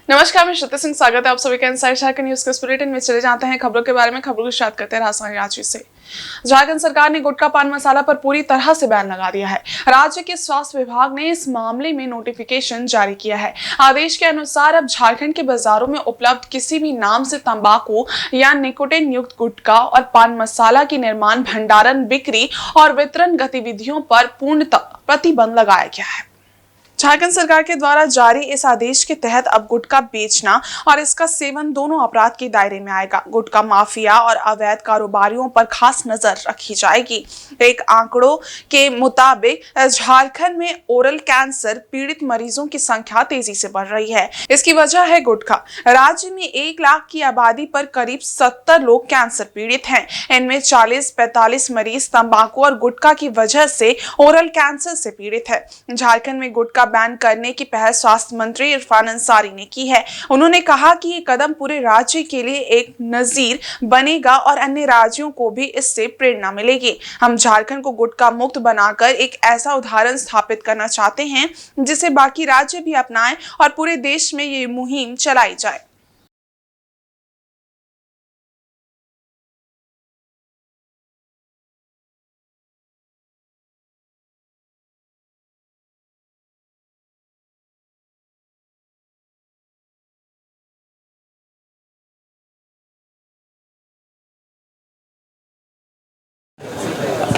नमस्कार, मैं श्रुति सिंह। स्वागत है आप सभी का इनसाइड झारखंड न्यूज के इस बुलेटिन में। चले जाते हैं खबरों के बारे में। खबरों की शुरुआत करते हैं राजधानी रांची से। झारखंड सरकार ने गुटखा पान मसाला पर पूरी तरह से बैन लगा दिया है। राज्य के स्वास्थ्य विभाग ने इस मामले में नोटिफिकेशन जारी किया है। आदेश के अनुसार अब झारखंड के बाजारों में उपलब्ध किसी भी नाम से तंबाकू या निकोटिन युक्त गुटखा और पान मसाला की निर्माण, भंडारण, बिक्री और वितरण गतिविधियों पर पूर्णतः प्रतिबंध लगाया गया है। झारखंड सरकार के द्वारा जारी इस आदेश के तहत अब गुटखा बेचना और इसका सेवन दोनों अपराध के दायरे में आएगा। गुटखा माफिया और अवैध कारोबारियों पर खास नजर रखी जाएगी। एक आंकड़ों के मुताबिक झारखंड में ओरल कैंसर पीड़ित मरीजों की संख्या तेजी से बढ़ रही है। इसकी वजह है गुटखा। राज्य में 1 लाख की आबादी पर करीब 70 लोग कैंसर पीड़ित हैं। इनमें 40-45 मरीज तंबाकू और गुटखा की वजह से ओरल कैंसर से पीड़ित है। झारखंड में गुटखा बैन करने की पहल स्वास्थ्य मंत्री इरफान अंसारी ने की है। उन्होंने कहा कि ये कदम पूरे राज्य के लिए एक नजीर बनेगा और अन्य राज्यों को भी इससे प्रेरणा मिलेगी। हम झारखंड को गुटखा मुक्त बनाकर एक ऐसा उदाहरण स्थापित करना चाहते हैं जिसे बाकी राज्य भी अपनाएं और पूरे देश में ये मुहिम चलाई जाए।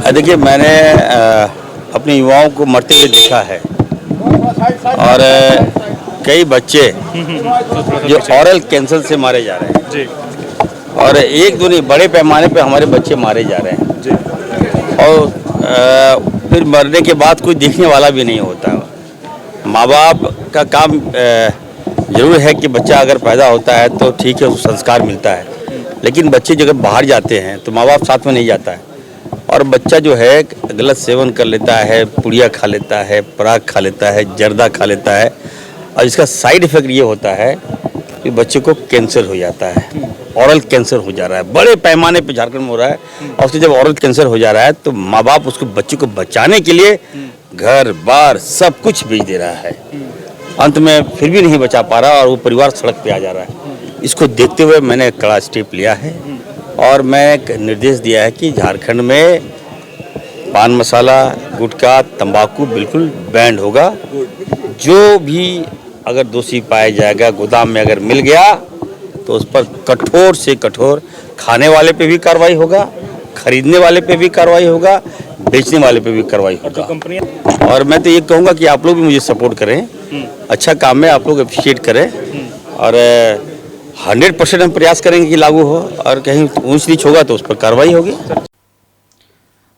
देखिए, मैंने अपने युवाओं को मरते हुए देखा है और कई बच्चे जो ऑरल कैंसर से मारे जा रहे हैं जी। और एक दो नहीं, बड़े पैमाने पे हमारे बच्चे मारे जा रहे हैं जी। और फिर मरने के बाद कोई देखने वाला भी नहीं होता। माँ बाप का काम जरूर है कि बच्चा अगर पैदा होता है तो ठीक है, उसको संस्कार मिलता है, लेकिन बच्चे जब बाहर जाते हैं तो माँ बाप साथ में नहीं जाता है और बच्चा जो है गलत सेवन कर लेता है, पुड़िया खा लेता है, पराग खा लेता है, जर्दा खा लेता है और इसका साइड इफेक्ट ये होता है कि बच्चे को कैंसर हो जाता है। ऑरल कैंसर हो जा रहा है, बड़े पैमाने पे झारखंड में हो रहा है। और उसके जब ऑरल कैंसर हो जा रहा है तो माँ बाप उसको बच्चे को बचाने के लिए घर बार सब कुछ बेच दे रहा है। अंत में फिर भी नहीं बचा पा रहा और वो परिवार सड़क पे आ जा रहा है। इसको देखते हुए मैंने कड़ा स्टेप लिया है और मैं एक निर्देश दिया है कि झारखंड में पान मसाला, गुटखा, तंबाकू बिल्कुल बैंड होगा। जो भी अगर दोषी पाया जाएगा, गोदाम में अगर मिल गया तो उस पर कठोर से कठोर, खाने वाले पे भी कार्रवाई होगा, खरीदने वाले पे भी कार्रवाई होगा, बेचने वाले पे भी कार्रवाई होगा। और मैं तो ये कहूँगा कि आप लोग भी मुझे सपोर्ट करें, अच्छा काम में आप लोग अप्रिशिएट करें और 100% हम प्रयास करेंगे कि लागू हो और कहीं ऊंच नीच होगा तो उस पर कार्रवाई होगी।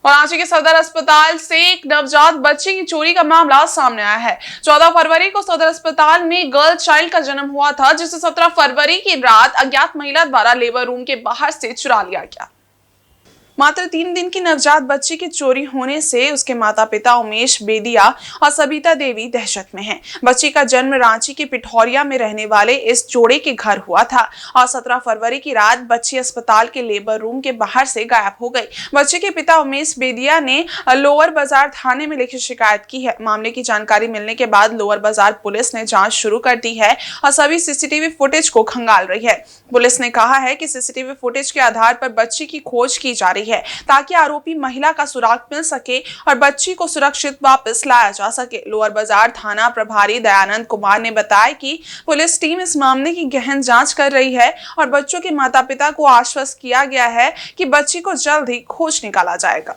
रांची के सदर अस्पताल से एक नवजात बच्चे की चोरी का मामला सामने आया है। 14 फरवरी को सदर अस्पताल में गर्ल चाइल्ड का जन्म हुआ था, जिसे 17 फरवरी की रात अज्ञात महिला द्वारा लेबर रूम के बाहर से चुरा लिया गया। मात्र 3 दिन की नवजात बच्ची की चोरी होने से उसके माता पिता उमेश बेदिया और सबिता देवी दहशत में हैं। बच्ची का जन्म रांची के पिठौरिया में रहने वाले इस जोड़े के घर हुआ था और 17 फरवरी की रात बच्ची अस्पताल के लेबर रूम के बाहर से गायब हो गई। बच्चे के पिता उमेश बेदिया ने लोअर बाजार थाने में लिखित शिकायत की है। मामले की जानकारी मिलने के बाद लोअर बाजार पुलिस ने जाँच शुरू कर दी है और सभी सीसीटीवी फुटेज को खंगाल रही है। पुलिस ने कहा है कि सीसीटीवी फुटेज के आधार पर बच्ची की खोज की जा रही है ताकि आरोपी महिला का सुराग मिल सके और बच्ची को सुरक्षित वापस लाया जा सके। लोअर बाजार थाना प्रभारी दयानंद कुमार ने बताया कि पुलिस टीम इस मामले की गहन जांच कर रही है और बच्चों के माता पिता को आश्वस्त किया गया है कि बच्ची को जल्द ही खोज निकाला जाएगा।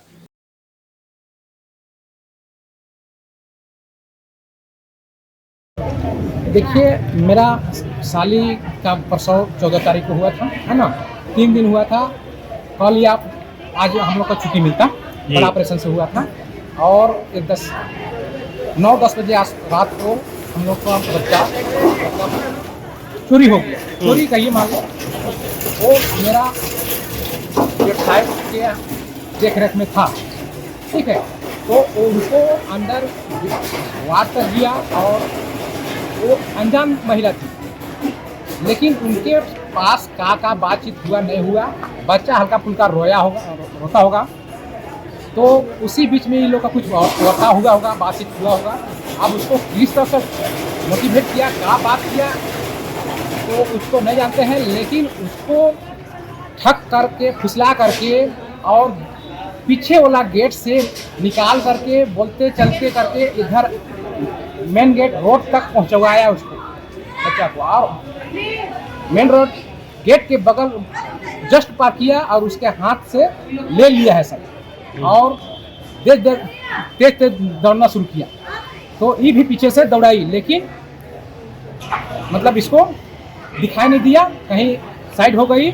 देखिए, मेरा साली का प्रसव 14 तारीख को हुआ था, है ना। 3 दिन हुआ था। कल या आज हम लोग का छुट्टी मिलता, बड़ा ऑपरेशन से हुआ था। और 9-10 बजे रात को हम लोग का बच्चा चोरी हो गया। चोरी का ये मान लो वो मेरा वेबसाइट के देख रेख में था, ठीक है। तो उनको अंदर वार कर दिया और वो अनजान महिला थी, लेकिन उनके पास का बातचीत हुआ नहीं हुआ। बच्चा हल्का फुल्का रोता होगा, तो उसी बीच में इन लोग का कुछ वार्ता हुआ होगा, बातचीत हुआ होगा। अब उसको किस तरह से मोटिवेट किया, क्या बात किया, तो उसको नहीं जानते हैं, लेकिन उसको ठक करके फुसला करके और पीछे वाला गेट से निकाल करके बोलते चलते करके इधर मेन गेट रोड तक पहुंचवाया उसको, बच्चा को, और मेन रोड गेट के बगल जस्ट पार किया और उसके हाथ से ले लिया है सब, और तेज तेज दौड़ना शुरू किया। तो ये भी पीछे से दौड़ाई, लेकिन मतलब इसको दिखाई नहीं दिया, कहीं साइड हो गई,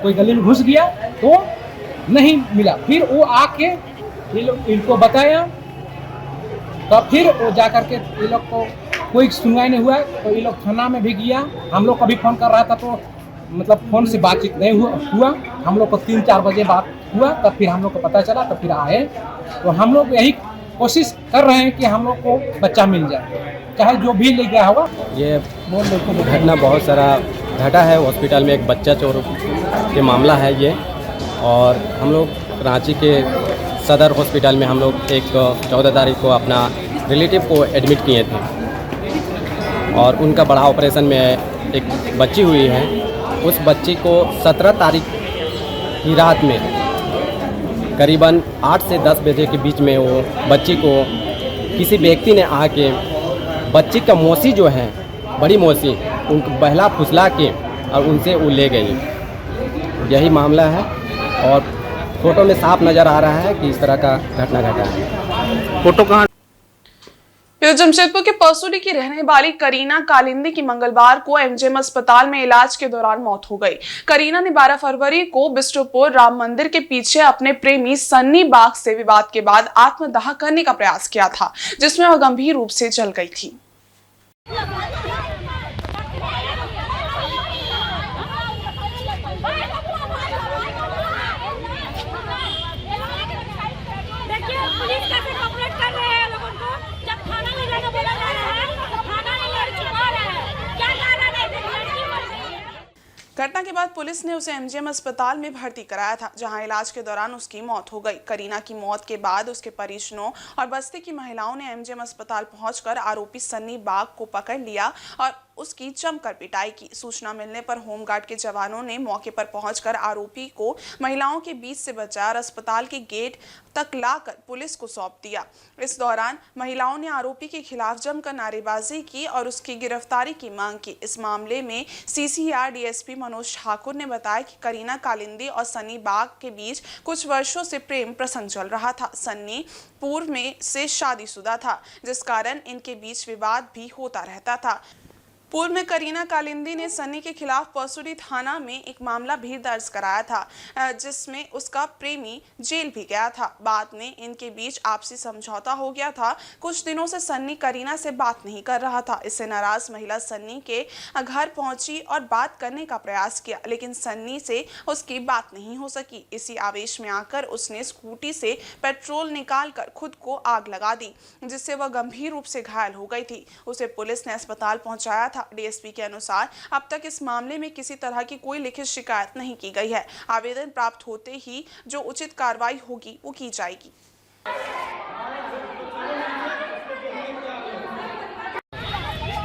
कोई गली में घुस गया तो नहीं मिला। फिर वो आके इनको बताया, तो फिर वो जा करके ये लोग को कोई सुनवाई नहीं हुआ, तो ये लोग थाना में भी गया। हम लोग कभी फ़ोन कर रहा था तो मतलब फ़ोन से बातचीत नहीं हुआ। हम लोग को 3-4 बजे बात हुआ, तब फिर हम लोग को पता चला, तो फिर आए। तो हम लोग यही कोशिश कर रहे हैं कि हम लोग को बच्चा मिल जाए, चाहे जो भी ले गया होगा। ये घटना बहुत सारा घटा है हॉस्पिटल में, एक बच्चा चोर के मामला है ये। और हम लोग रांची के सदर हॉस्पिटल में हम लोग एक 14 तारीख को अपना रिलेटिव को एडमिट किए थे, और उनका बड़ा ऑपरेशन में एक बच्ची हुई है। उस बच्ची को 17 तारीख की रात में करीबन 8 से 10 बजे के बीच में वो बच्ची को किसी व्यक्ति ने आके, बच्ची का मौसी जो है, बड़ी मौसी, उनको बहला फुसला के और उनसे वो ले गई। यही मामला है, और फोटो में साफ नज़र आ रहा है कि इस तरह का घटना घटा है। फोटो कहाँ? जमशेदपुर के परसूडी की रहने वाली करीना कालिंदी की मंगलवार को एमजीएम अस्पताल में इलाज के दौरान मौत हो गई। करीना ने 12 फरवरी को बिष्टुपुर राम मंदिर के पीछे अपने प्रेमी सन्नी बाग से विवाद के बाद आत्मदाह करने का प्रयास किया था, जिसमें वह गंभीर रूप से जल गई थी। घटना के बाद पुलिस ने उसे एमजीएम अस्पताल में भर्ती कराया था, जहां इलाज के दौरान उसकी मौत हो गई। करीना की मौत के बाद उसके परिजनों और बस्ती की महिलाओं ने एमजीएम अस्पताल पहुंचकर आरोपी सन्नी बाग को पकड़ लिया और उसकी जमकर पिटाई की। सूचना मिलने पर होमगार्ड के जवानों ने मौके पर पहुंचकर आरोपी को महिलाओं के बीच से बचाया और अस्पताल के गेट तक लाकर पुलिस को सौंप दिया। इस दौरान महिलाओं ने आरोपी के खिलाफ जमकर नारेबाजी की और उसकी गिरफ्तारी की मांग की। इस मामले में सीसीआर डीएसपी मनोज ठाकुर ने बताया कि करीना कालिंदी और सन्नी बाग के बीच कुछ वर्षों से प्रेम प्रसंग चल रहा था। सन्नी पूर्व में से शादीशुदा था, जिस कारण इनके बीच विवाद भी होता रहता था। पूर्व में करीना कालिंदी ने सन्नी के खिलाफ परसूडी थाना में एक मामला भी दर्ज कराया था, जिसमें उसका प्रेमी जेल भी गया था। बाद में इनके बीच आपसी समझौता हो गया था। कुछ दिनों से सन्नी करीना से बात नहीं कर रहा था। इससे नाराज महिला सन्नी के घर पहुंची और बात करने का प्रयास किया, लेकिन सन्नी से उसकी बात नहीं हो सकी। इसी आवेश में आकर उसने स्कूटी से पेट्रोल निकालकर खुद को आग लगा दी, जिससे वह गंभीर रूप से घायल हो गई थी। उसे पुलिस ने अस्पताल पहुंचाया था। डीएसपी के अनुसार अब तक इस मामले में किसी तरह की कोई लिखित शिकायत नहीं की गई है। आवेदन प्राप्त होते ही जो उचित कार्रवाई होगी वो की जाएगी।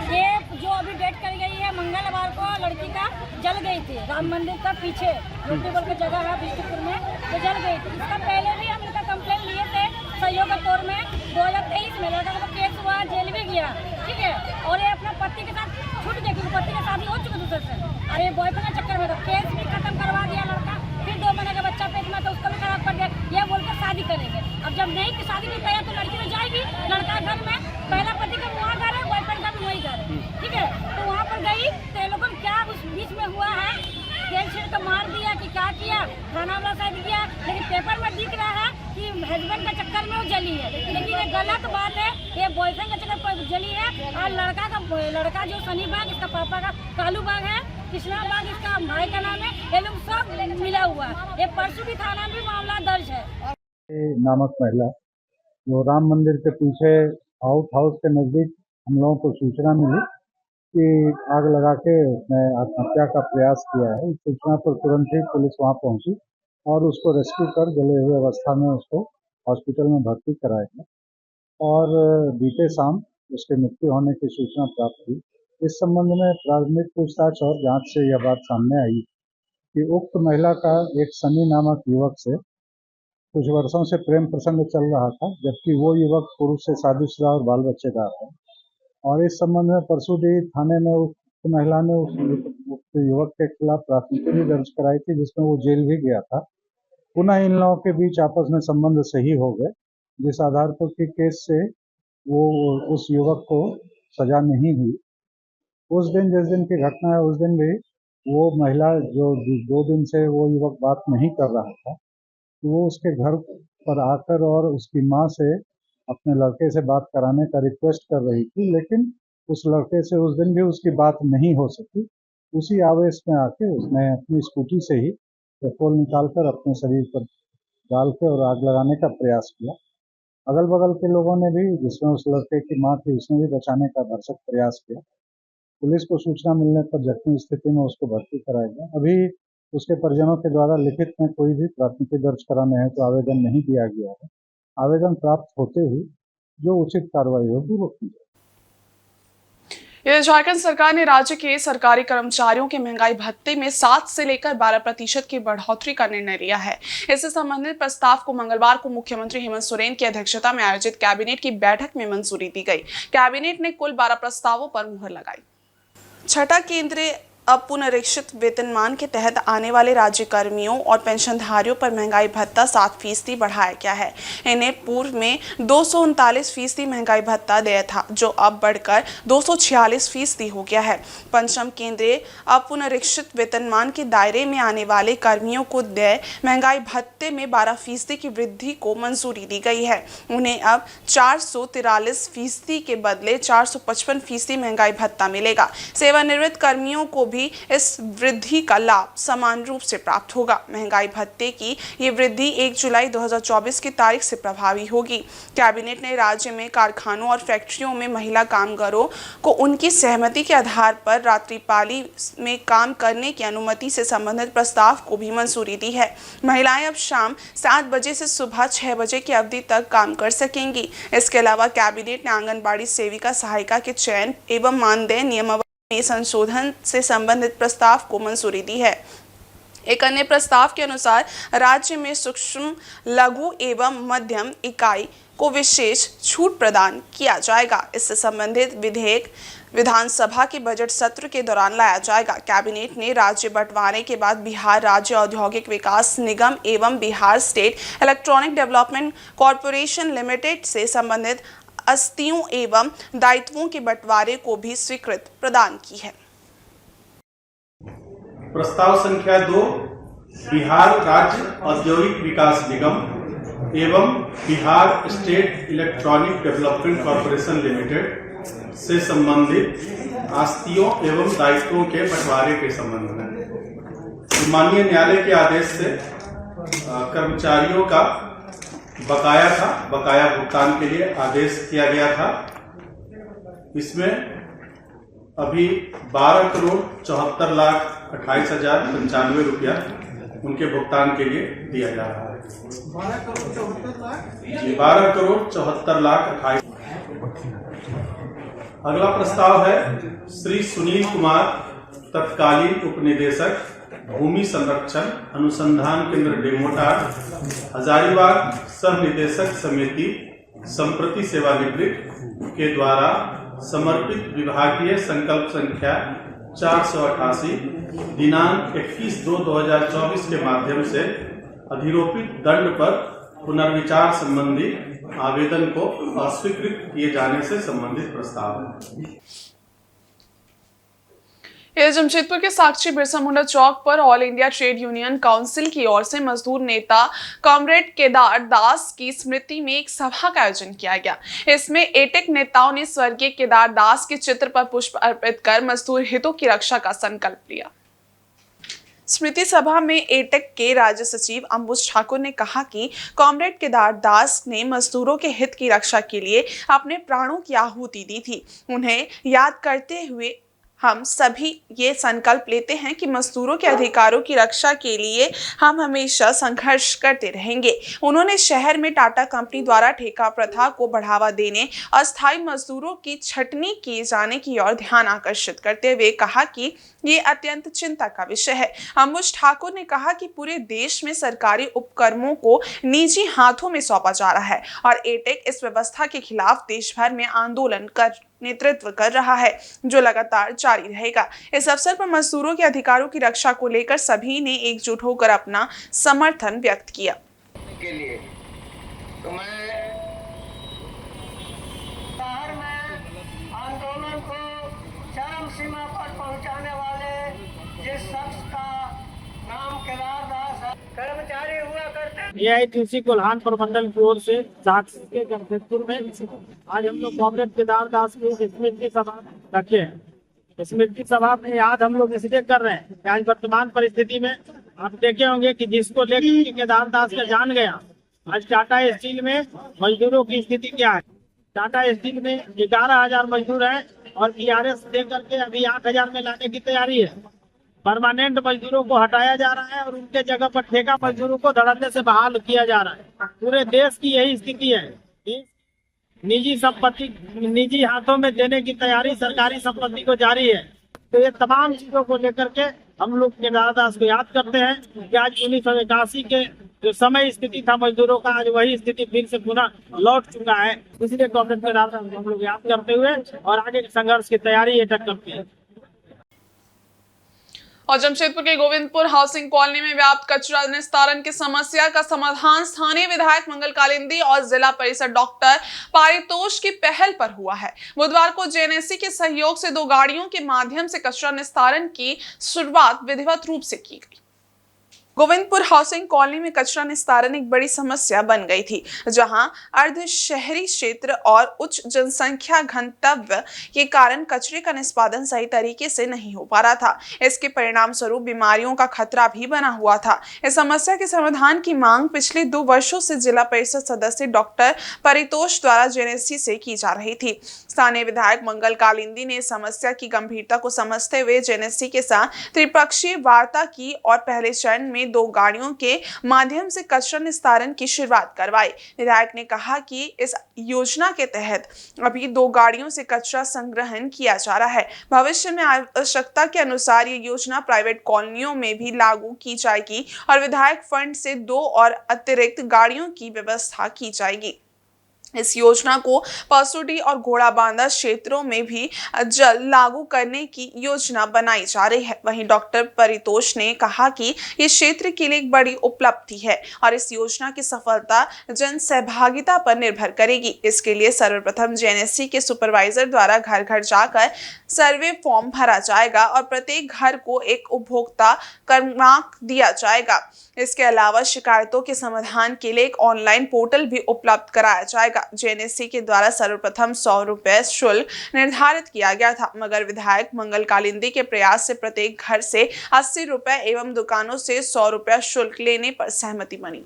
ये जो अभी डेट कर गई है मंगलवार को, लड़की का जल गई थी राम मंदिर का पीछे लोकल की जगह है बिष्टुपुर में, तो जल गई थी। इसका पहले भी हम इनका कंप्लेंट लिए थे सहयोग के तौर में। 2023 में लड़का का केस हुआ, जेल भी गया, ठीक है। और ये अपना पति के साथ छूट गई, क्योंकि पति की शादी हो चुकी दूसरे से, और ये बॉयफ्रेंड के चक्कर में था। केस भी खत्म करवा दिया लड़का, फिर 2 महीने का बच्चा पेट में, तो उसको भी खराब कर दिया। ये बोलकर शादी करेंगे। अब जब नहीं की शादी की तैयार, तो लड़की में जाएगी लड़का घर में, पहला पति का वहाँ घर है, बॉयफ्रेंड का भी वही घर है, ठीक है। तो वहाँ पर गई, तो ये लोगों क्या उस बीच में हुआ है, तेल छीट को मार दिया कि क्या किया, खाना वाला शायद किया, लेकिन पेपर में दिख रहा है कि हस्बैंड के चक्कर में वो जली है। लेकिन ये गलत बात है, ये बॉयफ्रेंड के चक्कर पर जली है। और लड़का जो सनी बाग, इसका पापा का कालू बाग है, कृष्णा बाग इसका भाई का नाम है, ये लोग सब मिला हुआ है। ये परसूडी थाना भी मामला दर्ज है। नामक महिला जो राम मंदिर के पीछे आउट हाउस के नज़दीक हम लोगों को सूचना मिली कि आग लगा के उसने आत्महत्या का प्रयास किया है। इस सूचना पर तुरंत ही पुलिस वहां पहुंची और उसको रेस्क्यू कर जले हुए अवस्था में उसको हॉस्पिटल में भर्ती कराया गया। और बीते शाम उसके मृत्यु होने की सूचना प्राप्त हुई। इस संबंध में प्रारंभिक पूछताछ और जांच से यह बात सामने आई कि उक्त महिला का एक सनी नामक युवक से कुछ वर्षों से प्रेम प्रसंग चल रहा था, जबकि वो युवक पुरुष से शादीशुदा और बाल बच्चेदार है। और इस संबंध में परसों थाने में उक्त महिला ने उक्त युवक के खिलाफ प्राथमिकी भी दर्ज कराई थी, जिसमें वो जेल भी गया था। पुनः इन लोगों के बीच आपस में संबंध सही हो गए, जिस आधार पर कि केस से वो उस युवक को सजा नहीं हुई। उस दिन जिस दिन की घटना है, उस दिन भी वो महिला जो 2 दिन से वो युवक बात नहीं कर रहा था, वो उसके घर पर आकर और उसकी माँ से अपने लड़के से बात कराने का रिक्वेस्ट कर रही थी, लेकिन उस लड़के से उस दिन भी उसकी बात नहीं हो सकी। उसी आवेश में आके उसने अपनी स्कूटी से ही पेट्रोल निकालकर अपने शरीर पर डाल के और आग लगाने का प्रयास किया। अगल बगल के लोगों ने भी, जिसमें उस लड़के की माँ थी, उसने भी बचाने का भरसक प्रयास किया। पुलिस को सूचना मिलने पर जख्मी स्थिति में उसको भर्ती कराया गया। अभी उसके परिजनों के द्वारा लिखित में कोई भी प्राथमिकी दर्ज कराने है तो आवेदन नहीं दिया गया है। आवेदन प्राप्त होते ही जो उचित कार्रवाई होगी वो की जाएगी। इधर झारखंड सरकार ने राज्य के सरकारी कर्मचारियों के महंगाई भत्ते में 7 से लेकर 12% की बढ़ोतरी का निर्णय लिया है। इससे संबंधित प्रस्ताव को मंगलवार को मुख्यमंत्री हेमंत सोरेन की अध्यक्षता में आयोजित कैबिनेट की बैठक में मंजूरी दी गई। कैबिनेट ने कुल 12 प्रस्तावों पर मुहर लगाई। छठा केंद्रीय अपुनरीक्षित वेतनमान के तहत आने वाले राज्य कर्मियों और पेंशनधारियों पर महंगाई भत्ता 7% बढ़ाया गया है। इन्हें पूर्व में 239% महंगाई भत्ता देय था, जो अब बढ़कर 246% हो गया है। पंचम केंद्रीय अपुनरीक्षित वेतनमान के दायरे में आने वाले कर्मियों को देय महंगाई भत्ते में 12% की वृद्धि को मंजूरी दी गई है। उन्हें अब 443% के बदले 455% महंगाई भत्ता मिलेगा। सेवानिवृत्त कर्मियों को भी इस वृद्धि का लाभ समान रूप से प्राप्त होगा। महंगाई भत्ते की ये वृद्धि 1 जुलाई 2024 की तारीख से प्रभावी होगी। कैबिनेट ने राज्य में कारखानों और फैक्ट्रियों में महिला कामगारों को उनकी सहमति के आधार पर रात्रिपाली में काम करने की अनुमति से संबंधित प्रस्ताव को भी मंजूरी दी है। महिलाएं अब शाम 7 बजे से सुबह 6 बजे की अवधि तक काम कर सकेंगी। इसके अलावा कैबिनेट ने आंगनबाड़ी सेविका सहायिका के चयन एवं मानदेय नियमावली में संशोधन से संबंधित प्रस्ताव को मंजूरी दी है। एक अन्य प्रस्ताव के अनुसार राज्य में सूक्ष्म, लघु एवं मध्यम इकाई को विशेष छूट प्रदान किया जाएगा। इससे संबंधित विधेयक विधानसभा के बजट सत्र के दौरान लाया जाएगा। कैबिनेट ने राज्य बंटवारे के बाद बिहार राज्य औद्योगिक विकास निगम एवं Bihar state electronic development corporation limited से संबंधित अस्तियों एवं दायित्वों के बंटवारे को भी स्वीकृति प्रदान की है। प्रस्ताव संख्या 2 बिहार राज्य औद्योगिक विकास निगम एवं Bihar state electronic development corporation limited से संबंधित आस्तियों एवं दायित्वों के बंटवारे के संबंध में माननीय न्यायालय के आदेश से कर्मचारियों का बकाया भुगतान के लिए आदेश किया गया था। इसमें अभी 12,74,28,095 रुपया उनके भुगतान के लिए दिया जा रहा है। 12,74,28,000। अगला प्रस्ताव है श्री सुनील कुमार, तत्कालीन उपनिदेशक भूमि संरक्षण अनुसंधान केंद्र डेमोटार, हजारीबाग सह निदेशक समिति संप्रति सेवानिवृत्त के द्वारा समर्पित विभागीय संकल्प संख्या 488 दिनांक 21/2/2024 के माध्यम से अधिरोपित दंड पर पुनर्विचार संबंधी आवेदन को अस्वीकृत किए जाने से संबंधित प्रस्ताव है। जमशेदपुर के साक्षी बिरसा मुंडा चौक पर all India trade union council की ओर से मजदूर नेता कॉमरेड केदार दास की स्मृति में एक सभा का आयोजन किया गया। इसमें एटेक नेताओं ने स्वर्गीय केदार दास के चित्र पर पुष्प अर्पित कर मजदूर हितों की रक्षा का संकल्प लिया। स्मृति सभा में एटेक के राज्य सचिव अंबुज ठाकुर ने कहा कि कॉमरेड केदार दास ने मजदूरों के हित की रक्षा के लिए अपने प्राणों की आहुति दी थी। उन्हें याद करते हुए हम सभी ये संकल्प लेते हैं कि मजदूरों के अधिकारों की रक्षा के लिए हम हमेशा संघर्ष करते रहेंगे। उन्होंने शहर में टाटा कंपनी द्वारा ठेका प्रथा को बढ़ावा देने, अस्थायी मजदूरों की छटनी किए जाने की ओर ध्यान आकर्षित करते हुए कहा कि ये अत्यंत चिंता का विषय है। अंबुज ठाकुर ने कहा कि पूरे देश में सरकारी उपक्रमों को निजी हाथों में सौंपा जा रहा है और एटेक इस व्यवस्था के खिलाफ देश भर में आंदोलन कर नेतृत्व कर रहा है, जो लगातार जारी रहेगा। इस अवसर पर मजदूरों के अधिकारों की रक्षा को लेकर सभी ने एकजुट होकर अपना समर्थन व्यक्त किया। के लिए तो मैं शहर में आंदोलन को चरम सीमा पर पहुंचाने वाले जिस शख्स का नाम केदार दास है, कर्मचारी हुआ करते AITC कोल्हान प्रमंडल की ओर से झांसी के जमशेदपुर में आज हम लोग कॉमरेड केदार दास की स्मृति सभा रखे हैं। स्मृति सभा में याद हम लोग इसलिए कर रहे हैं कि आज वर्तमान परिस्थिति में आप देखे होंगे कि जिसको लेकर केदार दास का जान गया, आज टाटा स्टील में मजदूरों की स्थिति क्या है। टाटा स्टील में 11,000 मजदूर हैं और PRS दे करके अभी 8,000 में लाने की तैयारी है। परमानेंट मजदूरों को हटाया जा रहा है और उनके जगह पर ठेका मजदूरों को धड़ल्ले से बहाल किया जा रहा है। पूरे देश की यही स्थिति है। निजी संपत्ति निजी हाथों में देने की तैयारी सरकारी संपत्ति को जारी है। तो ये तमाम चीजों को लेकर के हम लोग केदार दास को याद करते हैं कि आज 1981 के जो समय स्थिति था मजदूरों का, आज वही स्थिति फिर से पुनः लौट चुका है। इसलिए कॉमरेड केदार दास को हम लोग याद करते हुए और आगे संघर्ष की तैयारी एटक करते हैं। और जमशेदपुर के गोविंदपुर हाउसिंग कॉलोनी में व्याप्त कचरा निस्तारण की समस्या का समाधान स्थानीय विधायक मंगल कालिंदी और जिला परिषद डॉक्टर पारितोष की पहल पर हुआ है। बुधवार को JNSC के सहयोग से 2 गाड़ियों के माध्यम से कचरा निस्तारण की शुरुआत विधिवत रूप से की गई। गोविंदपुर हाउसिंग कॉलोनी में कचरा निस्तारण एक बड़ी समस्या बन गई थी, जहां अर्ध शहरी क्षेत्र और उच्च जनसंख्या घनत्व के कारण कचरे का निष्पादन सही तरीके से नहीं हो पा रहा था। इसके परिणाम स्वरूप बीमारियों का खतरा भी बना हुआ था। इस समस्या के समाधान की मांग पिछले 2 वर्षों से जिला परिषद सदस्य डॉक्टर परितोष द्वारा JNSC से की जा रही थी। स्थानीय विधायक मंगल कालिंदी ने समस्या की गंभीरता को समझते हुए JNSC के साथ त्रिपक्षीय वार्ता की और पहले चरण में 2 गाड़ियों के माध्यम से कचरा निस्तारण की शुरुआत करवाई। विधायक ने कहा कि इस योजना के तहत अभी 2 गाड़ियों से कचरा संग्रहण किया जा रहा है। भविष्य में आवश्यकता के अनुसार ये योजना प्राइवेट कॉलोनियों में भी लागू की जाएगी और विधायक फंड से 2 और अतिरिक्त गाड़ियों की व्यवस्था की जाएगी। इस योजना को परसोडी और घोड़ाबांधा क्षेत्रों में भी जल्द लागू करने की योजना बनाई जा रही है। वहीं डॉक्टर परितोष ने कहा कि ये क्षेत्र के लिए एक बड़ी उपलब्धि है और इस योजना की सफलता जन सहभागिता पर निर्भर करेगी। इसके लिए सर्वप्रथम JNSC के सुपरवाइजर द्वारा घर घर जाकर सर्वे फॉर्म भरा जाएगा और प्रत्येक घर को एक उपभोक्ता क्रमांक दिया जाएगा। इसके अलावा शिकायतों के समाधान के लिए एक ऑनलाइन पोर्टल भी उपलब्ध कराया जाएगा। JNSC के द्वारा सर्वप्रथम 100 रुपए शुल्क निर्धारित किया गया था, मगर विधायक मंगल कालिंदी के प्रयास से प्रत्येक घर से 80 रुपए एवं दुकानों से 100 रुपया शुल्क लेने पर सहमति बनी।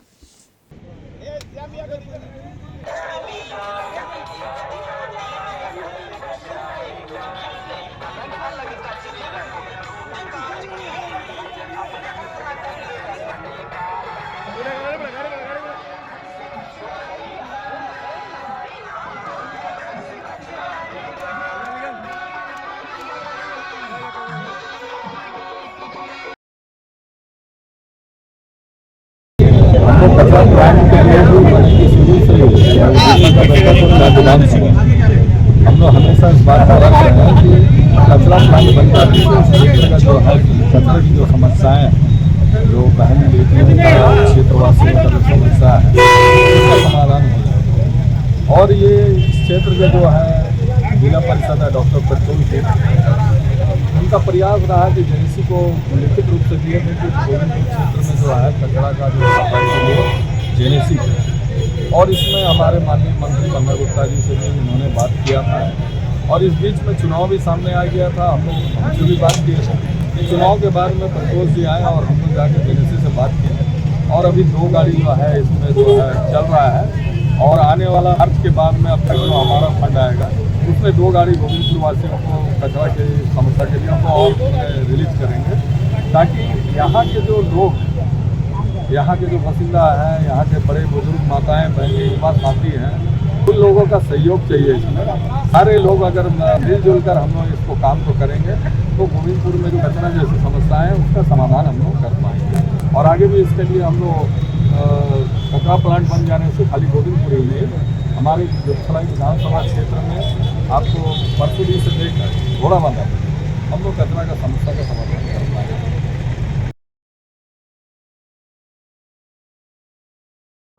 कचरा प्लांट के लिए भी शुरू से हम लोग हमेशा इस बात का रख रहे हैं कि कचरा प्लांट बन जाने से इस क्षेत्र का जो है कचरे की जो समस्याएं जो बहन बेटियों का क्षेत्रवासियों का जो समस्या है उसका समाधान हो जाए। और ये इस क्षेत्र के जो है जिला परिषद है डॉक्टर परितोष जी, उनका प्रयास रहा कि JNSC को लिखित रूप से दिए थे कि गोविंदपुर क्षेत्र में जो है कचरा का जो सफाई के लिए JNSC है। और इसमें हमारे माननीय मंत्री बन्ना गुप्ता जी से भी उन्होंने बात किया था और इस बीच में चुनाव भी सामने आ गया था। हम लोग हमसे भी बात किए थे। चुनाव के बाद में परितोष जी आए और हम लोग जाकर JNSC से बात की और अभी 2 गाड़ी जो है इसमें जो है चल रहा है और आने वाला मार्च के बाद में अब तक जो हमारा फंड आएगा उसमें 2 गाड़ी गोविंदपुर वासियों को कचरा की समस्या के लिए हम और रिलीज करेंगे, ताकि यहाँ के जो लोग, यहाँ के जो बासिंदा हैं, यहाँ के बड़े बुजुर्ग माताएं बहनें युवा साथी हैं, उन लोगों का सहयोग चाहिए इसमें। सारे लोग अगर मिलजुल कर हम लोग इसको काम को करेंगे तो गोविंदपुर में जो कचरा जैसी समस्याएं हैं उसका समाधान हम लोग कर पाएंगे। और आगे भी इसके लिए हम लोग कचरा प्लांट बन जाने से खाली गोविंदपुर ही नहीं, हमारे बेगूसराय विधानसभा क्षेत्र में आपको परसुदी से लेकर घोड़ा बांधा हम लोग कचरा का समस्या का समाधान कर पाएंगे।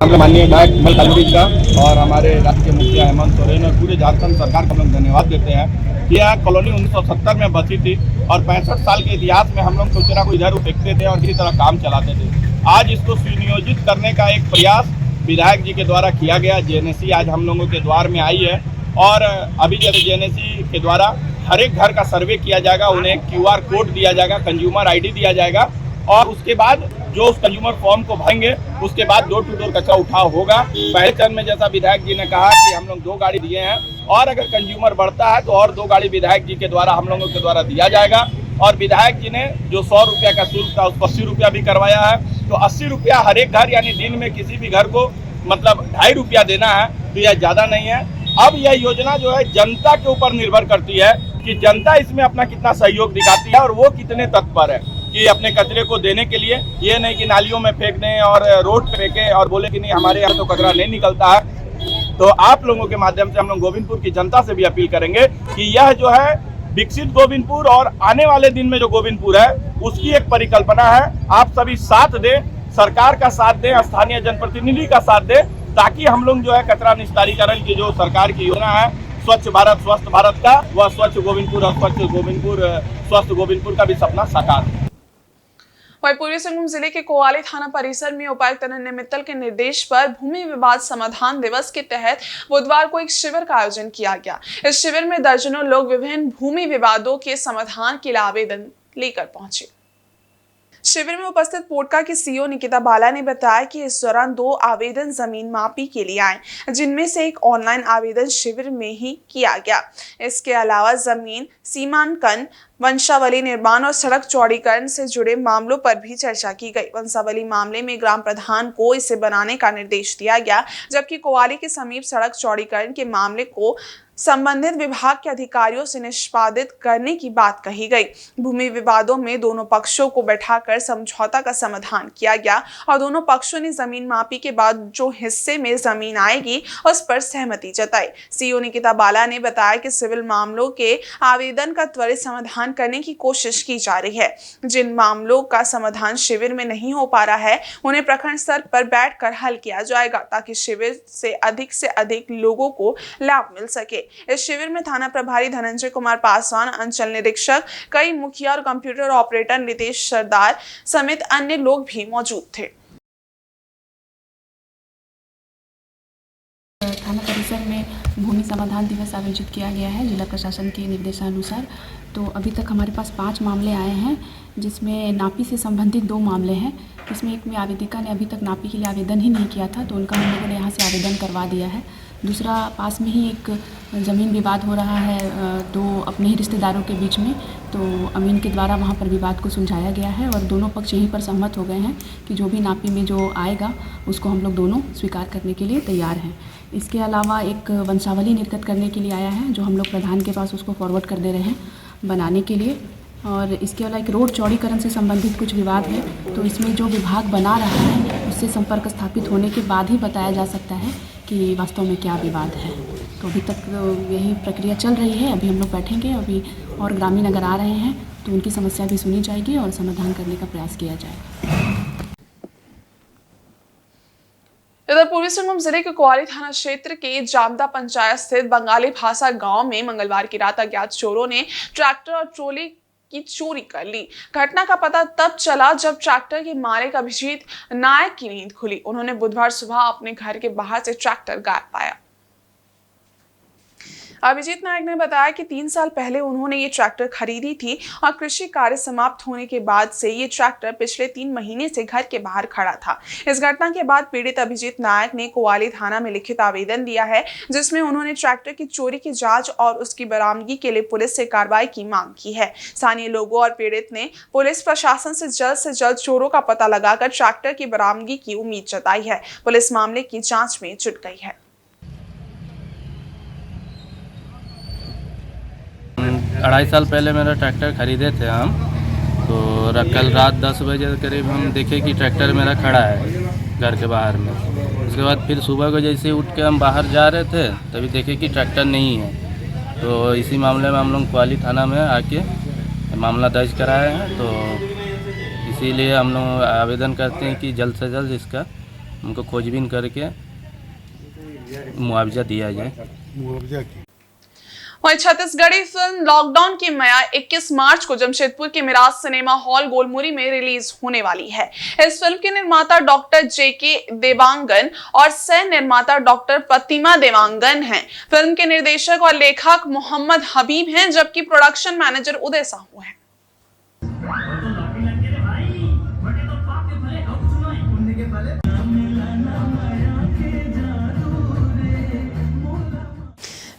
माननीय विधायक विमल कालिंदी का और हमारे राज्य के मुखिया हेमंत सोरेन और पूरे झारखंड सरकार को हम लोग धन्यवाद देते हैं कि यह कॉलोनी 1970 में बची थी और 65 साल के इतिहास में हम लोग कचरा को इधर फेंकते थे और इसी तरह काम चलाते थे। आज इसको सुनियोजित करने का एक प्रयास विधायक जी के द्वारा किया गया। जेएनएसी आज हम लोगों के द्वार में आई है और अभी जब जेएनएसी के द्वारा हर एक घर का सर्वे किया जाएगा, उन्हें QR कोड दिया जाएगा, कंज्यूमर ID दिया जाएगा और उसके बाद जो उस कंज्यूमर फॉर्म को भरेंगे उसके बाद डोर टू डोर कचरा उठाव होगा। पहले चरण में जैसा विधायक जी ने कहा कि हम लोग 2 गाड़ी दिए हैं और अगर कंज्यूमर बढ़ता है तो और 2 गाड़ी विधायक जी के द्वारा हम लोगों के द्वारा दिया जाएगा। और विधायक जी ने जो 100 रुपया का शुल्क था उसको 80 रुपया भी करवाया है, तो 80 रुपया हर एक घर यानी दिन में किसी भी घर को मतलब 2.5 रुपया देना है, तो यह ज़्यादा नहीं है। अब यह योजना जो है जनता के ऊपर निर्भर करती है कि जनता इसमें अपना कितना सहयोग दिखाती है और वो कितने तत्पर है कि अपने कचरे को देने के लिए। ये नहीं कि नालियों में फेंक दें और रोड पे फेंके और बोले कि नहीं हमारे यहाँ तो कचरा नहीं निकलता है। तो आप लोगों के माध्यम से हम लोग गोविंदपुर की जनता से भी अपील करेंगे कि यह जो है विकसित गोविंदपुर और आने वाले दिन में जो गोविंदपुर है उसकी एक परिकल्पना है। आप सभी साथ दें, सरकार का साथ दें, स्थानीय जनप्रतिनिधि का साथ दें, ताकि हम लोग जो है कचरा निस्तारीकरण की जो सरकार की योजना है स्वच्छ भारत स्वस्थ भारत का, वह स्वच्छ गोविंदपुर और स्वच्छ गोविंदपुर स्वस्थ गोविंदपुर का भी सपना साकार है। वहीं पूर्वी सिंहभूम जिले के कोवाली थाना परिसर में उपायुक्त अनन्य मित्तल के निर्देश पर भूमि विवाद समाधान दिवस के तहत बुधवार को एक शिविर का आयोजन किया गया। इस शिविर में दर्जनों लोग विभिन्न भूमि विवादों के समाधान के लिए आवेदन लेकर पहुंचे। शिविर में उपस्थित पोटका की सीईओ निकिता बाला ने बताया कि इस दौरान 2 आवेदन जमीन मापी के लिए आए, जिनमें से एक ऑनलाइन आवेदन शिविर में ही किया गया। इसके अलावा जमीन सीमांकन, वंशावली निर्माण और सड़क चौड़ीकरण से जुड़े मामलों पर भी चर्चा की गई। वंशावली मामले में ग्राम प्रधान को इसे बनाने का निर्देश दिया गया, जबकि कोवाली के समीप सड़क चौड़ीकरण के मामले को संबंधित विभाग के अधिकारियों से निष्पादित करने की बात कही गई। भूमि विवादों में दोनों पक्षों को बैठाकर समझौता का समाधान किया गया और दोनों पक्षों ने जमीन मापी के बाद जो हिस्से में जमीन आएगी उस पर सहमति जताई। सीईओ निकिता बाला ने बताया कि सिविल मामलों के आवेदन का त्वरित समाधान करने की कोशिश की जा रही है। जिन मामलों का समाधान शिविर में नहीं हो पा रहा है उन्हें प्रखंड स्तर पर बैठकर हल किया जाएगा, ताकि शिविर से अधिक लोगों को लाभ मिल सके। इस शिविर में थाना प्रभारी धनंजय कुमार पासवान, अंचल निरीक्षक, कई मुखिया और कंप्यूटर ऑपरेटर नितेश सरदार समेत अन्य लोग भी मौजूद थे। थाना परिसर में भूमि समाधान दिवस आयोजित किया गया है जिला प्रशासन के निर्देशानुसार। तो अभी तक हमारे पास 5 मामले आए हैं, जिसमें नापी से संबंधित 2 मामले हैं। इसमें एक में आवेदिका ने अभी तक नापी के लिए आवेदन ही नहीं किया था, तो उनका हम लोगों ने यहाँ से आवेदन करवा दिया है। दूसरा, पास में ही एक ज़मीन विवाद हो रहा है 2 अपने ही रिश्तेदारों के बीच में, तो अमीन के द्वारा वहाँ पर विवाद को सुलझाया गया है और दोनों पक्ष यहीं पर सहमत हो गए हैं कि जो भी नापी में जो आएगा उसको हम लोग दोनों स्वीकार करने के लिए तैयार हैं। इसके अलावा एक वंशावली निर्गत करने के लिए आया है, जो हम लोग प्रधान के पास उसको फॉरवर्ड कर दे रहे हैं बनाने के लिए। और इसके अलावा एक रोड चौड़ीकरण से संबंधित कुछ विवाद है, तो इसमें जो विभाग बना रहा है उससे संपर्क स्थापित होने के बाद ही बताया जा सकता है कि वास्तव में क्या विवाद है। तो अभी तक यही प्रक्रिया चल रही है। अभी हम लोग बैठेंगे, अभी और ग्रामीण अगर आ रहे हैं तो उनकी समस्या भी सुनी जाएगी और समाधान करने का प्रयास किया जाएगा। इधर पूर्वी सिंहभूम जिले के कोवाली थाना क्षेत्र के जामदा पंचायत स्थित बंगाली भाषा गांव में मंगलवार की रात अज्ञात चोरों ने ट्रैक्टर और ट्रॉली की चोरी कर ली। घटना का पता तब चला जब ट्रैक्टर के मालिक अभिजीत नायक की नींद खुली। उन्होंने बुधवार सुबह अपने घर के बाहर से ट्रैक्टर गायब पाया। अभिजीत नायक ने बताया कि 3 साल पहले उन्होंने ये ट्रैक्टर खरीदी थी और कृषि कार्य समाप्त होने के बाद से ये ट्रैक्टर पिछले 3 महीने से घर के बाहर खड़ा था। इस घटना के बाद पीड़ित अभिजीत नायक ने कोवाली थाना में लिखित आवेदन दिया है, जिसमें उन्होंने ट्रैक्टर की चोरी की जांच और उसकी बरामदगी के लिए पुलिस से कार्रवाई की मांग की है। स्थानीय लोगों और पीड़ित ने पुलिस प्रशासन से जल्द चोरों का पता लगाकर ट्रैक्टर की बरामदगी की उम्मीद जताई है। पुलिस मामले की जांच में जुट गई है। 2.5 साल पहले मेरा ट्रैक्टर खरीदे थे हम, तो कल रात 10 बजे करीब हम देखे कि ट्रैक्टर मेरा खड़ा है घर के बाहर में। उसके बाद फिर सुबह को जैसे उठ के हम बाहर जा रहे थे तभी देखे कि ट्रैक्टर नहीं है। तो इसी मामले में हम लोग कोवाली थाना में आके मामला दर्ज कराए हैं। तो इसीलिए हम लोग आवेदन करते हैं कि जल्द से जल्द इसका उनको खोजबीन करके मुआवजा दिया जाए। वहीं छत्तीसगढ़ी फिल्म लॉकडाउन की माया 21 मार्च को जमशेदपुर के मिराज सिनेमा हॉल गोलमुरी में रिलीज होने वाली है। इस फिल्म के निर्माता डॉक्टर जेके देवांगन और सह निर्माता डॉक्टर प्रतिमा देवांगन हैं। फिल्म के निर्देशक और लेखक मोहम्मद हबीब हैं, जबकि प्रोडक्शन मैनेजर उदय साहू हैं।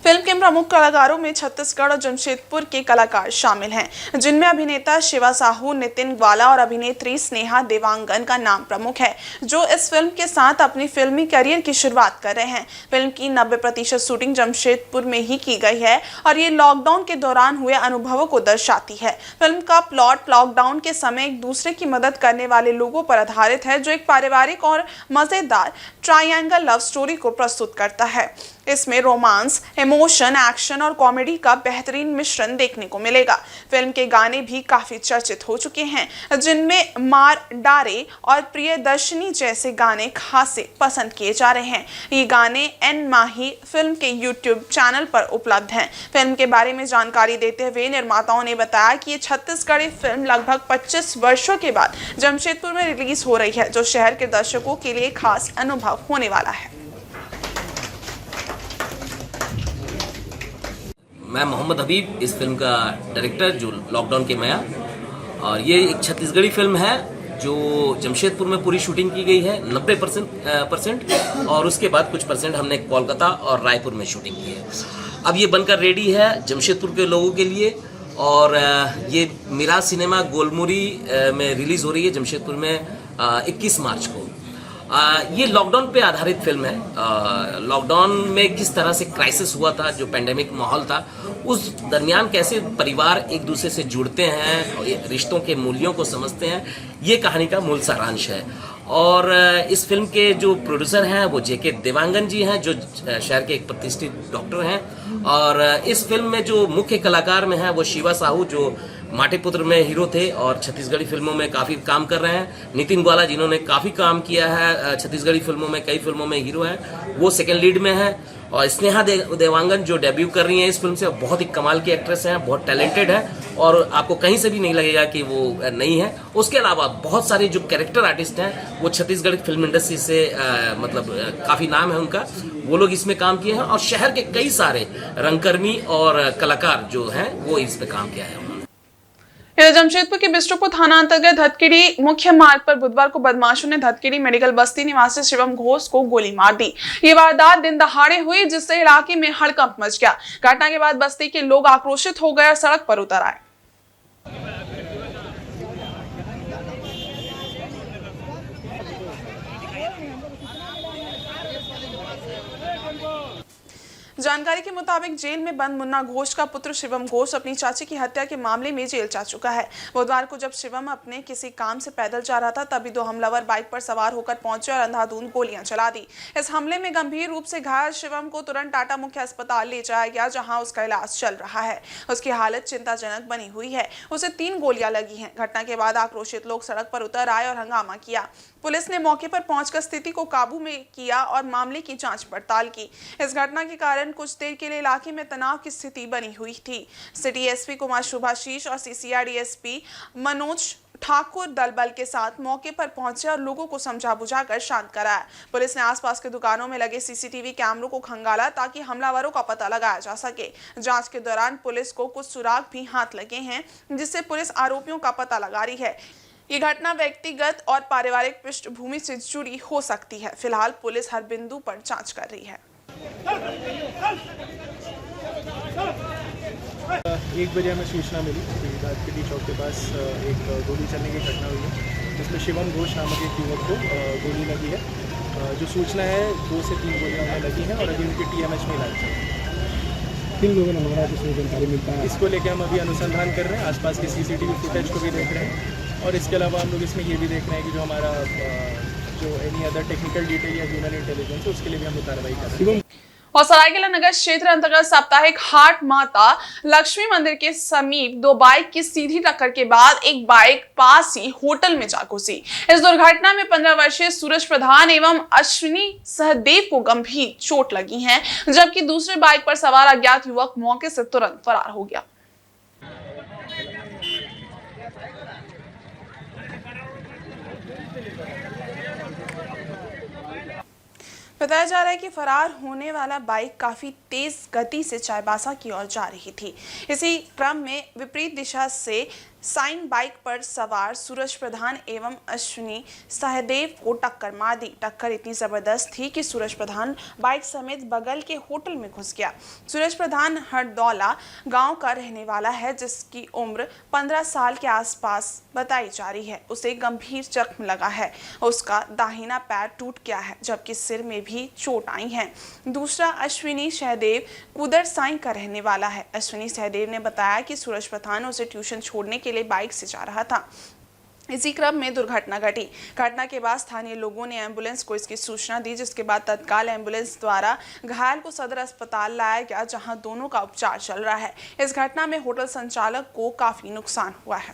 फिल्म के प्रमुख कलाकारों में छत्तीसगढ़ और जमशेदपुर के कलाकार शामिल हैं, जिनमें अभिनेता शिवा साहू, नितिन ग्वाला और अभिनेत्री स्नेहा देवांगन का नाम प्रमुख है, जो इस फिल्म के साथ अपनी फिल्मी करियर की शुरुआत कर रहे हैं। फिल्म की 90% शूटिंग जमशेदपुर में ही की गई है और ये लॉकडाउन के दौरान हुए अनुभवों को दर्शाती है। फिल्म का प्लॉट लॉकडाउन के समय एक दूसरे की मदद करने वाले लोगों पर आधारित है, जो एक पारिवारिक और मजेदार ट्रायंगल लव स्टोरी को प्रस्तुत करता है। इसमें रोमांस, इमोशन, एक्शन और कॉमेडी का बेहतरीन मिश्रण देखने को मिलेगा। फिल्म के गाने भी काफी चर्चित हो चुके हैं, जिनमें मार डारे और प्रियदर्शनी जैसे गाने खासे पसंद किए जा रहे हैं। ये गाने एन माही फिल्म के YouTube चैनल पर उपलब्ध हैं। फिल्म के बारे में जानकारी देते हुए निर्माताओं ने बताया कि ये छत्तीसगढ़ी फिल्म लगभग 25 वर्षों के बाद जमशेदपुर में रिलीज हो रही है, जो शहर के दर्शकों के लिए खास अनुभव होने वाला है। मैं मोहम्मद हबीब, इस फिल्म का डायरेक्टर, जो लॉकडाउन के माया, और ये एक छत्तीसगढ़ी फिल्म है जो जमशेदपुर में पूरी शूटिंग की गई है 90% और उसके बाद कुछ परसेंट हमने कोलकाता और रायपुर में शूटिंग की है। अब ये बनकर रेडी है जमशेदपुर के लोगों के लिए और ये मिराज सिनेमा गोलमुरी में रिलीज़ हो रही है जमशेदपुर में 21 मार्च को। ये लॉकडाउन पे आधारित फिल्म है। लॉकडाउन में किस तरह से क्राइसिस हुआ था, जो पेंडेमिक माहौल था, उस दरमियान कैसे परिवार एक दूसरे से जुड़ते हैं और रिश्तों के मूल्यों को समझते हैं, ये कहानी का मूल सारांश है। और इस फिल्म के जो प्रोड्यूसर हैं वो जेके देवांगन जी हैं, जो शहर के एक प्रतिष्ठित डॉक्टर हैं। और इस फिल्म में जो मुख्य कलाकार में हैं वो शिवा साहू, जो माटीपुत्र में हीरो थे और छत्तीसगढ़ी फिल्मों में काफ़ी काम कर रहे हैं। नितिन ग्वाला, जिन्होंने काफ़ी काम किया है छत्तीसगढ़ी फिल्मों में, कई फिल्मों में हीरो हैं, वो सेकंड लीड में है। और स्नेहा देवांगन जो डेब्यू कर रही हैं इस फिल्म से, बहुत ही कमाल की एक्ट्रेस हैं, बहुत टैलेंटेड है और आपको कहीं से भी नहीं लगेगा कि वो नहीं है। उसके अलावा बहुत सारे जो कैरेक्टर आर्टिस्ट हैं वो छत्तीसगढ़ फिल्म इंडस्ट्री से काफ़ी नाम है उनका, वो लोग इसमें काम किए हैं। और शहर के कई सारे रंगकर्मी और कलाकार जो हैं वो इस पे काम किया है। इधर जमशेदपुर के बिष्ट्रपुर थाना अंतर्गत धतकेड़ी मुख्य मार्ग पर बुधवार को बदमाशों ने धतकेड़ी मेडिकल बस्ती निवासी शिवम घोष को गोली मार दी। ये वारदात दिन दहाड़े हुई, जिससे इलाके में हड़कंप मच गया। घटना के बाद बस्ती के लोग आक्रोशित हो गए और सड़क पर उतर आए। जानकारी के मुताबिक जेल में बंद मुन्ना घोष का पुत्र शिवम घोष अपनी चाची की हत्या के मामले में जेल जा चुका है। बुधवार को जब शिवम अपने किसी काम से पैदल जा रहा था, तभी दो हमलावर बाइक पर सवार होकर पहुंचे और अंधाधुंध गोलियां चला दी। इस हमले में गंभीर रूप से घायल शिवम को तुरंत टाटा मुख्य अस्पताल ले जाया गया, जहां उसका इलाज चल रहा है। उसकी हालत चिंताजनक बनी हुई है, उसे 3 गोलियां लगी हैं। घटना के बाद आक्रोशित लोग सड़क पर उतर आए और हंगामा किया। पुलिस ने मौके पर पहुंचकर स्थिति को काबू में किया और मामले की जांच पड़ताल की। इस घटना के कारण कुछ देर के लिए इलाके में तनाव की स्थिति बनी हुई थी। सिटी एसपी कुमार शुभाशीष और सीसीआर डीएसपी मनोज ठाकुर दल बल के साथ मौके पर पहुंचे और लोगों को समझा बुझाकर शांत कराया। पुलिस ने आसपास के दुकानों में लगे सीसीटीवी कैमरों को खंगाला ताकि हमलावरों का पता लगाया जा सके। जांच के दौरान पुलिस को कुछ सुराग भी हाथ लगे हैं, जिससे पुलिस आरोपियों का पता लगा रही है। ये घटना व्यक्तिगत और पारिवारिक पृष्ठभूमि से जुड़ी हो सकती है। फिलहाल पुलिस हर बिंदु पर जांच कर रही है। 1 बजे हमें सूचना मिली कि राजपीटी चौक के पास एक गोली चलने की घटना हुई है, जिसमें शिवम घोष नामक एक युवक को गोली लगी है। जो सूचना है 2 से 3 गोलियां उन्हें लगी हैं और अभी उनके TMH में इलाज चल रहा है। 3 लोगों ने मारा जिसमें जानकारी मिलता है। इसको लेकर हम अभी अनुसंधान कर रहे हैं, आसपास के CCTV फुटेज को भी देख रहे हैं और इसके अलावा हम लोग इसमें ये भी देख रहे हैं कि जो हमारा जो एनी अदर टेक्निकल डिटेल या ह्यूमन इंटेलिजेंस है उसके लिए भी हम कार्रवाई कर रहे हैं। और सरायकेला नगर क्षेत्र अंतर्गत साप्ताहिक हाट माता लक्ष्मी मंदिर के समीप 2 बाइक की सीधी टक्कर के बाद एक बाइक पास ही होटल में जा घुसी। इस दुर्घटना में 15 वर्षीय सूरज प्रधान एवं अश्विनी सहदेव को गंभीर चोट लगी है, जबकि दूसरे बाइक पर सवार अज्ञात युवक मौके से तुरंत फरार हो गया। बताया जा रहा है कि फरार होने वाला बाइक काफी तेज गति से चाईबासा की ओर जा रही थी। इसी क्रम में विपरीत दिशा से साइन बाइक पर सवार सूरज प्रधान एवं अश्विनी सहदेव को टक्कर मार दी। टक्कर इतनी जबरदस्त थी कि सूरज प्रधान बाइक समेत बगल के होटल में घुस गया। सूरज प्रधान हरदौला गांव का रहने वाला है, जिसकी उम्र 15 साल के आसपास बताई जा रही है। उसे गंभीर जख्म लगा है। उसका दाहिना पैर टूट गया है, जबकि सिर में भी चोट आई है। दूसरा अश्विनी सहदेव कुदर साई का रहने वाला है। अश्विनी सहदेव ने बताया कि सूरज प्रधान उसे ट्यूशन छोड़ने के लिए बाइक से जा रहा था। इसी क्रम में दुर्घटना घटी। घटना के बाद स्थानीय लोगों ने एम्बुलेंस को इसकी सूचना दी, जिसके बाद तत्काल एम्बुलेंस द्वारा घायल को सदर अस्पताल लाया गया, जहां दोनों का उपचार चल रहा है। इस घटना में होटल संचालक को काफी नुकसान हुआ है।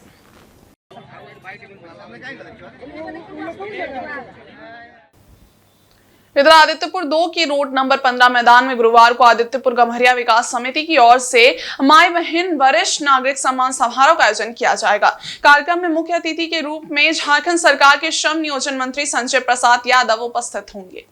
इधर आदित्यपुर 2 की रोड नंबर 15 मैदान में गुरुवार को आदित्यपुर गम्हरिया विकास समिति की ओर से माई बहन वरिष्ठ नागरिक सम्मान समारोह का आयोजन किया जाएगा। कार्यक्रम में मुख्य अतिथि के रूप में झारखंड सरकार के श्रम नियोजन मंत्री संजय प्रसाद यादव उपस्थित होंगे।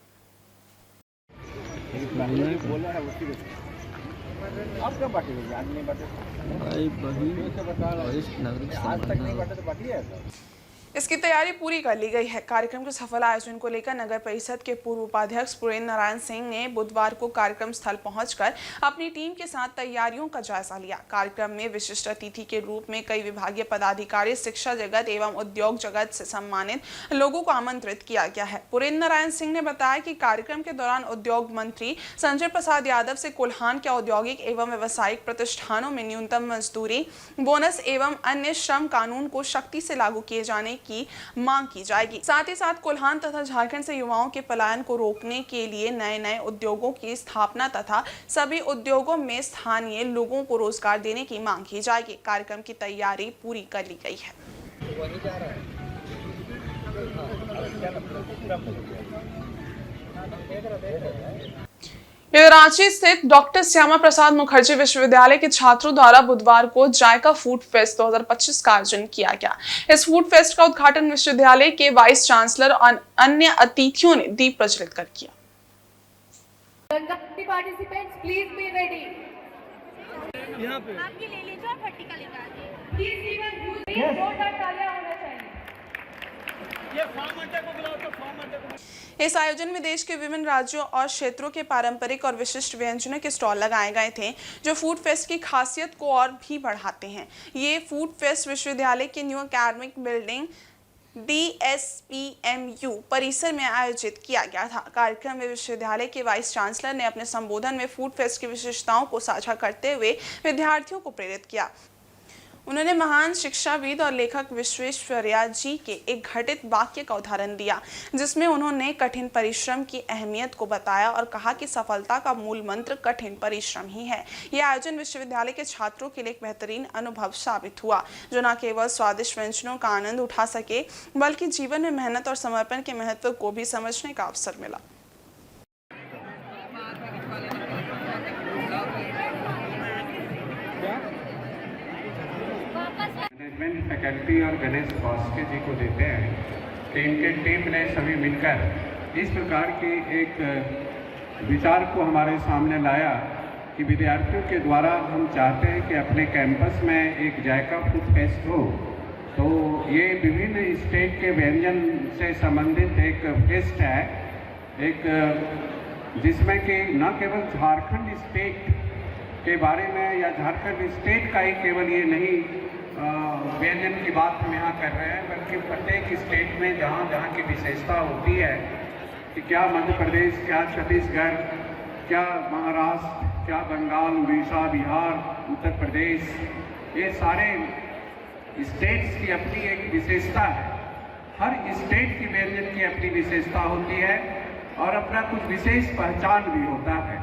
इसकी तैयारी पूरी कर ली गई है। कार्यक्रम के सफल आयोजन को लेकर नगर परिषद के पूर्व उपाध्यक्ष पुरेंद्र नारायण सिंह ने बुधवार को कार्यक्रम स्थल पहुंचकर अपनी टीम के साथ तैयारियों का जायजा लिया। कार्यक्रम में विशिष्ट अतिथि के रूप में कई विभागीय पदाधिकारी, शिक्षा जगत एवं उद्योग जगत से सम्मानित लोगों को आमंत्रित किया गया है। पुरेंद्र नारायण सिंह ने बताया कि कार्यक्रम के दौरान उद्योग मंत्री संजय प्रसाद यादव से कोल्हान के औद्योगिक एवं व्यावसायिक प्रतिष्ठानों में न्यूनतम मजदूरी, बोनस एवं अन्य श्रम कानून को सख्ती से लागू किए जाने की मांग की जाएगी। साथ ही साथ कोल्हान तथा झारखंड से युवाओं के पलायन को रोकने के लिए नए उद्योगों की स्थापना तथा सभी उद्योगों में स्थानीय लोगों को रोजगार देने की मांग की जाएगी। कार्यक्रम की तैयारी पूरी कर ली गई है। रांची स्थित डॉक्टर श्यामा प्रसाद मुखर्जी विश्वविद्यालय के छात्रों द्वारा बुधवार को जायका फूड फेस्ट 2025 का आयोजन किया गया। इस फूड फेस्ट का उद्घाटन विश्वविद्यालय के वाइस चांसलर और अन्य अतिथियों ने दीप प्रज्वलित कर किया। इस आयोजन में देश के विभिन्न राज्यों और क्षेत्रों के पारंपरिक और विशिष्ट व्यंजनों के स्टॉल लगाए गए थे, जो फूड फेस्ट की खासियत को और भी बढ़ाते हैं। ये फूड फेस्ट विश्वविद्यालय के न्यू एकेडमिक बिल्डिंग DSPMU परिसर में आयोजित किया गया था। कार्यक्रम में विश्वविद्यालय के वाइस चांसलर ने अपने संबोधन में फूड फेस्ट की विशेषताओं को साझा करते हुए विद्यार्थियों को प्रेरित किया। उन्होंने महान शिक्षाविद और लेखक विश्वेश्वरैया जी के एक घटित वाक्य का उदाहरण दिया, जिसमें उन्होंने कठिन परिश्रम की अहमियत को बताया और कहा कि सफलता का मूल मंत्र कठिन परिश्रम ही है। यह आयोजन विश्वविद्यालय के छात्रों के लिए एक बेहतरीन अनुभव साबित हुआ, जो न केवल स्वादिष्ट व्यंजनों का आनंद उठा सके, बल्कि जीवन में मेहनत और समर्पण के महत्व को भी समझने का अवसर मिला। मैनेजमेंट फैकल्टी और गणेश कौशिक जी को देते हैं कि इनके टीम ने सभी मिलकर इस प्रकार की एक विचार को हमारे सामने लाया कि विद्यार्थियों के द्वारा हम चाहते हैं कि अपने कैंपस में एक जायका फूड फेस्ट हो। तो ये विभिन्न स्टेट के व्यंजन से संबंधित एक फेस्ट है, एक जिसमें कि न केवल झारखंड स्टेट के बारे में या झारखंड स्टेट का ही केवल ये नहीं व्यंजन की बात हम यहाँ कर रहे हैं, बल्कि प्रत्येक स्टेट में जहाँ जहाँ की विशेषता होती है कि क्या मध्य प्रदेश, क्या छत्तीसगढ़, क्या महाराष्ट्र, क्या बंगाल, उड़ीसा, बिहार, उत्तर प्रदेश, ये सारे स्टेट्स की अपनी एक विशेषता है। हर स्टेट की व्यंजन की अपनी विशेषता होती है और अपना कुछ विशेष पहचान भी होता है।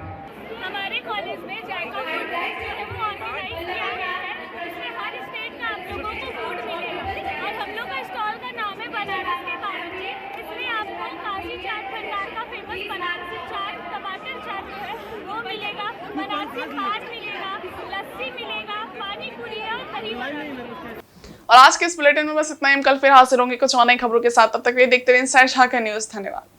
हमारे कॉलेज में जायका फूड फेस्ट जो है वो ऑर्गेनाइज किया गया है, इसमें हर स्टेट का आप लोगों को फूड मिलेगा और हम लोग का स्टॉल का नाम है बनारस के बावर्ची। इसमें आपको काशी चाट भंडार का फेमस बनारसी चाट, टमाटर चाट जो है वो मिलेगा, बनारसी पान मिलेगा, लस्सी मिलेगा, पानी पूरी और हरी वड़ा। और आज के इस बुलेटिन में बस इतना ही। हम कल फिर हाजिर होंगे कुछ और नई खबरों के साथ। तब तक ये देखते रहिए इंसाइड झारखंड न्यूज़। धन्यवाद।